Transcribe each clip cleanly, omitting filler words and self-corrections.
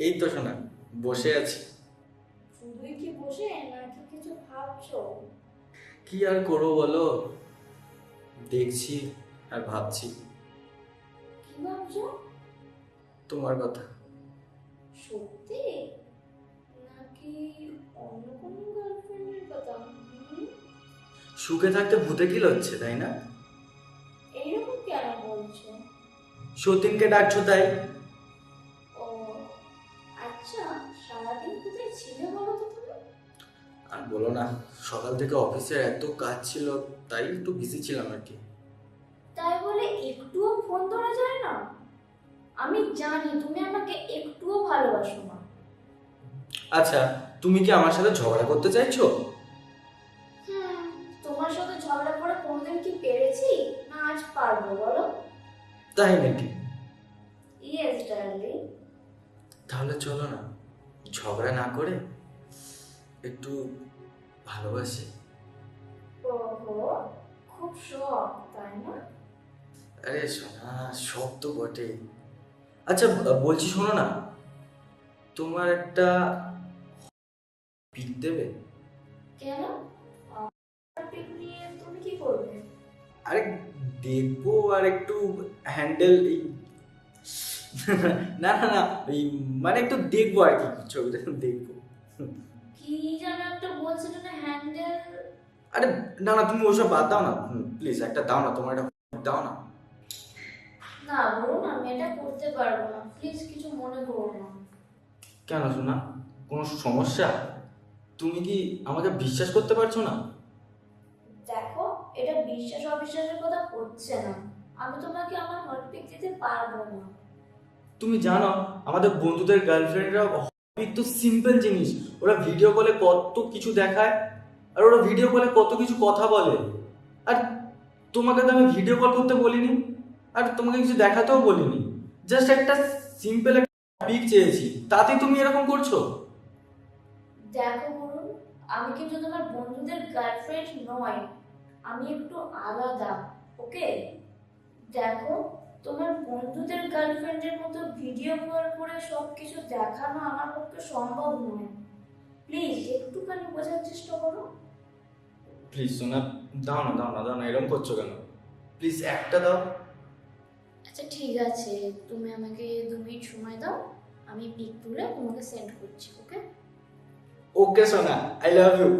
এই তো শোনা, বসে আছি। শুধুই কি বসে নাকি কিছু ভাবছো? কি আর করবো বলো, দেখছি আর ভাবছি কি ভাবছো? তোমার কথা। সত্যি নাকি অন্য কোনো গার্লফ্রেন্ডের কথা? সুখে থাকতে ভূতে কি হচ্ছে, তাই না? এইরকম কেন বলছো? সতীনকে ডাকছো তাই? ও আচ্ছা, সারাদিন কোথায় ছিলে বলো তো তুমি? আর বলো না, সকাল থেকে অফিসের এত কাজ ছিল, তাই একটু বিজি ছিলাম আর কি। তাই বলে একটুও ফোন ধরা যায় না? আমি জানি তুমি আমাকে একটুও ভালোবাসো না। আচ্ছা, তুমি কি আমার সাথে ঝগড়া করতে চাইছো? হুম, তোমার সাথে ঝগড়া করে কোনোদিন কি পেরেছি? না আজ পারবো বলো? তাই নাকি? Yes darling. তাহলে চলো না, ঝগড়া না করে একটু ভালোবাসি। ওহো, খুব শখ তাই না? আরে শোনা, সব তো বটে। আচ্ছা, বলছি শোনো না, তোমার একটা পিক দেবে? কেন? পিক নিয়ে তুমি কি করবে? আরে দেখবো আর একটু হ্যান্ডেল না না না, এই মানে একটু দেখবো আর কি, ছবিটা দেখবো। কি যেন একটা বলছিলে না, হ্যান্ডেল? আরে না না, তুমি ওসব বাদ দাও না, প্লিজ একটা দাও না, তোমার একটা দাও না। না বলুন, আমি এটা করতে পারবো না, প্লিজ কিছু মনে করো না। কেন শোনা, কোনো সমস্যা? তুমি কি আমাকে বিশ্বাস করতে পারছো না? দেখো, এটা বিশ্বাস অবিশ্বাসের কথা হচ্ছে না। আমি তোমাকে আমার হট পিক দিতে পারবো না। তুমি জানো, আমাদের বন্ধুদের গার্লফ্রেন্ডরা তো সিম্পল জিনিস, ওরা ভিডিও কলে কত কিছু দেখায়, আর ওরা ভিডিও কলে কত কিছু কথা বলে। আর তোমাকে তো আমি ভিডিও কল করতে বলিনি, আর তোমাকে কিছু দেখাতেও বলিনি, জাস্ট একটা সিম্পল একটা পিক চেয়েছি, তাতে তুমি এরকম করছো। দেখো বলুন, আমি কিন্তু তোমার বন্ধুদের গার্লফ্রেন্ড নয়। আমি একটু আলাদা, ওকে? দেখো, তোমার বন্ধুদের গার্লফ্রেন্ডের মতো ভিডিও কল করে সব কিছু দেখানো আমার পক্ষে সম্ভব নয়। প্লিজ একটুখানি বোঝার চেষ্টা করো। প্লিজ সোনা, দাও না দাও না দাও না, এরকম করছো কেন? প্লিজ একটা দাও। আচ্ছা ঠিক আছে, তুমি আমাকে 2 মিনিট সময় দাও, আমি পিক তুলে তোমাকে সেন্ড করছি, ওকে? ওকে সোনা, আই লাভ ইউ।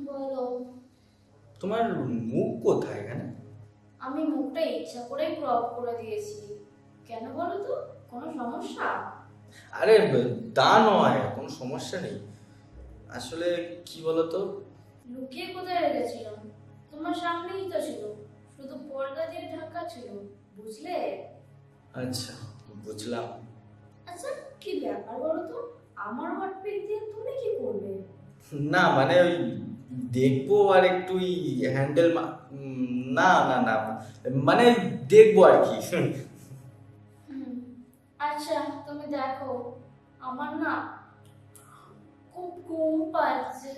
বলো। তোমার মুখ কোথায় এখানে? আমি মুখটা ইচ্ছা করেই ক্রপ করে দিয়েছি। কেন বলো তো? কোনো সমস্যা? আরে তা নয়, কোনো সমস্যা নেই। আসলে কি বলতো, লুকিয়ে কোথায় রেখেছিলাম? তোমার সামনেই তো ছিল, শুধু পর্দা দিয়ে ঢাকা ছিল, বুঝলে? আচ্ছা বুঝলাম। আচ্ছা, কি ব্যাপার বলো তো? আমার হট পিক দিয়ে তুমি কি করবে? না মানে ওই দেখবো আর একটু হ্যান্ডেল, না না না, মানে দেখবো আর কি। হুম, আচ্ছা তুমি দেখো, আমার না খুব ঘুম পাচ্ছে।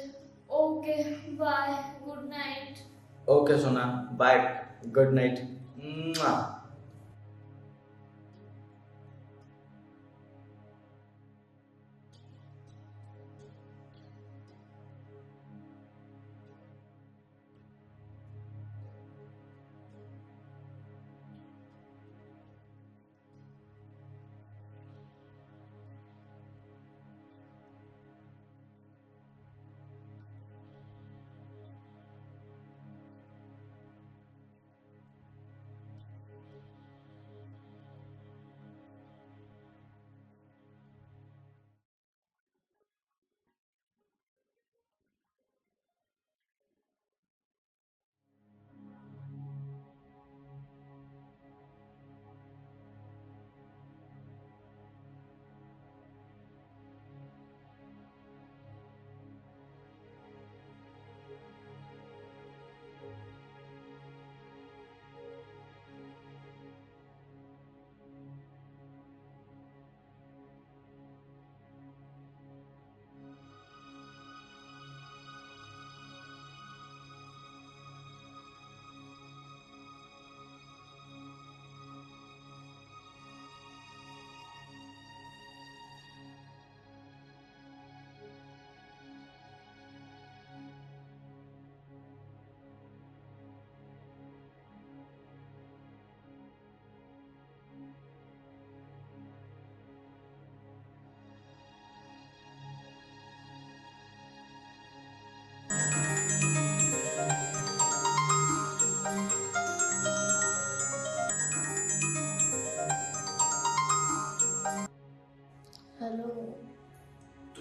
ওকে, বাই, গুড নাইট। ওকে সোনা, বাই, গুড নাইট।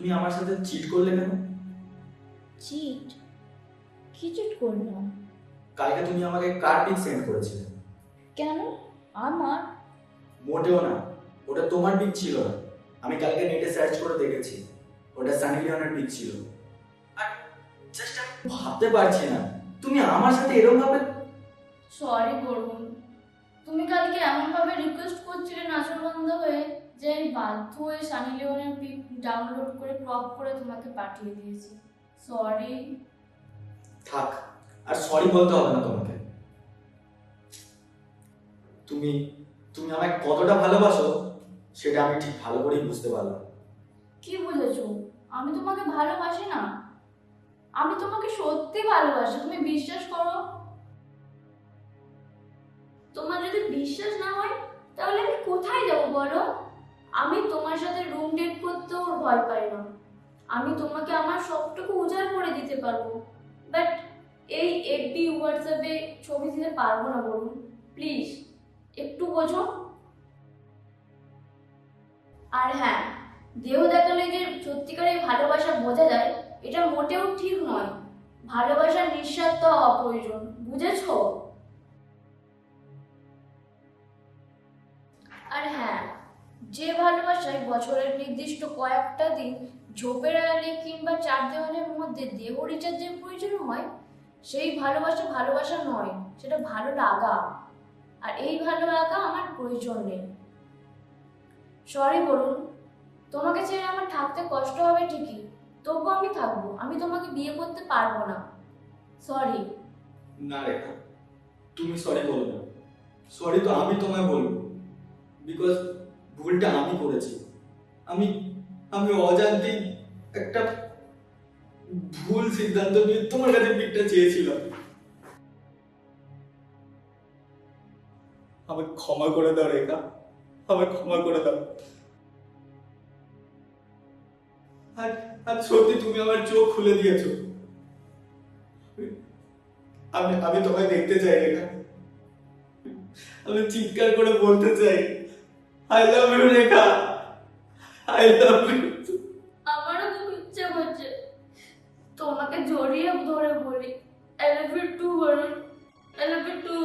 তুমি আমার সাথে চিট করলে কেন? চিট? কি চিট করলাম? কালকে তুমি আমাকে কার পিক সেন্ড করেছিলে। কেন? আমার? মোটেও না, ওটা তোমার পিক ছিল না। আমি কালকে নেটে সার্চ করে দেখেছি, ওটা সানি লিওনের পিক ছিল। আর জাস্ট আমি ভাবতে পারছি না তুমি আমার সাথে এরকম ভাবে। সরি বরুণ, তুমি কালকে এমন ভাবে রিকোয়েস্ট করছিলে নাচরবন্ধা হয়ে যে আমি বাধ্য হয়ে সানি লিওনের পিক ডাউনলোড করে ক্রপ করে তোমাকে পাঠিয়ে দিয়েছি। সরি। থাক, আর সরি বলতে হবে না তোমাকে। তুমি তুমি আমায় কতটা ভালোবাসো সেটা আমি ঠিক ভালো করেই বুঝতে পারলাম। কি বুঝেছো? আমি তোমাকে ভালোবাসি না? আমি তোমাকে সত্যি ভালোবাসি, তুমি বিশ্বাস করো। তোমার যদি বিশ্বাস না হয় তাহলে আমি কোথায় যাব বলো? আমি তোমার সাথে রুম ডেট করতেও ভয় পাই না। আমি তোমাকে আমার সবটুকু উজাড় করে দিতে পারবো, বাট এই এফবি হোয়াটসঅ্যাপে ছবি দিতে পারবো না বলুন। প্লিজ একটু বোঝো। আর হ্যাঁ, দেহ দেখালে যে সত্যিকারের ভালোবাসা বোঝা যায় এটা মোটেও ঠিক নয়। ভালোবাসার নিঃস্বার্থ হওয়া প্রয়োজন, বুঝেছো? আর হ্যাঁ, যে ভালোবাসায় বছরের নির্দিষ্ট কয়েকটা দিন ঝোপের আড়ালে কিংবা চার দেওয়ালের মধ্যে দেহ রিচার্জের প্রয়োজন হয়, সেই ভালোবাসা ভালোবাসা নয়, সেটা ভালো লাগা। আর এই ভালো লাগা আমার প্রয়োজন নেই। সরি বলুন, তোমাকে ছেড়ে আমার থাকতে কষ্ট হবে ঠিকই, তবু আমি থাকবো। আমি তোমাকে বিয়ে করতে পারবো না। সরি। না রেখা, তুমি সরি বলো না। সরি তো আমি তোমায় বলবো, বিকজ ভুলটা আমি করেছি। আমি আমি অজান্তেই একটা ভুল সিদ্ধান্ত নিয়ে তোমার কাছে পিকটা চেয়েছিলাম। আমাকে ক্ষমা করে দাও রেখা, আমাকে ক্ষমা করে দাও। আর আর সত্যি তুমি আমার চোখ খুলে দিয়েছো। আমি আমি তোমায় দেখতে চাই রেখা। আমি চিৎকার করে বলতে চাই, I love you Rekha, I love you. আমারও খুব ইচ্ছে করছে তোমাকে জড়িয়ে ধরে বলি আই লাভ ইউ টু বলুন, আই লাভ ইউ টু।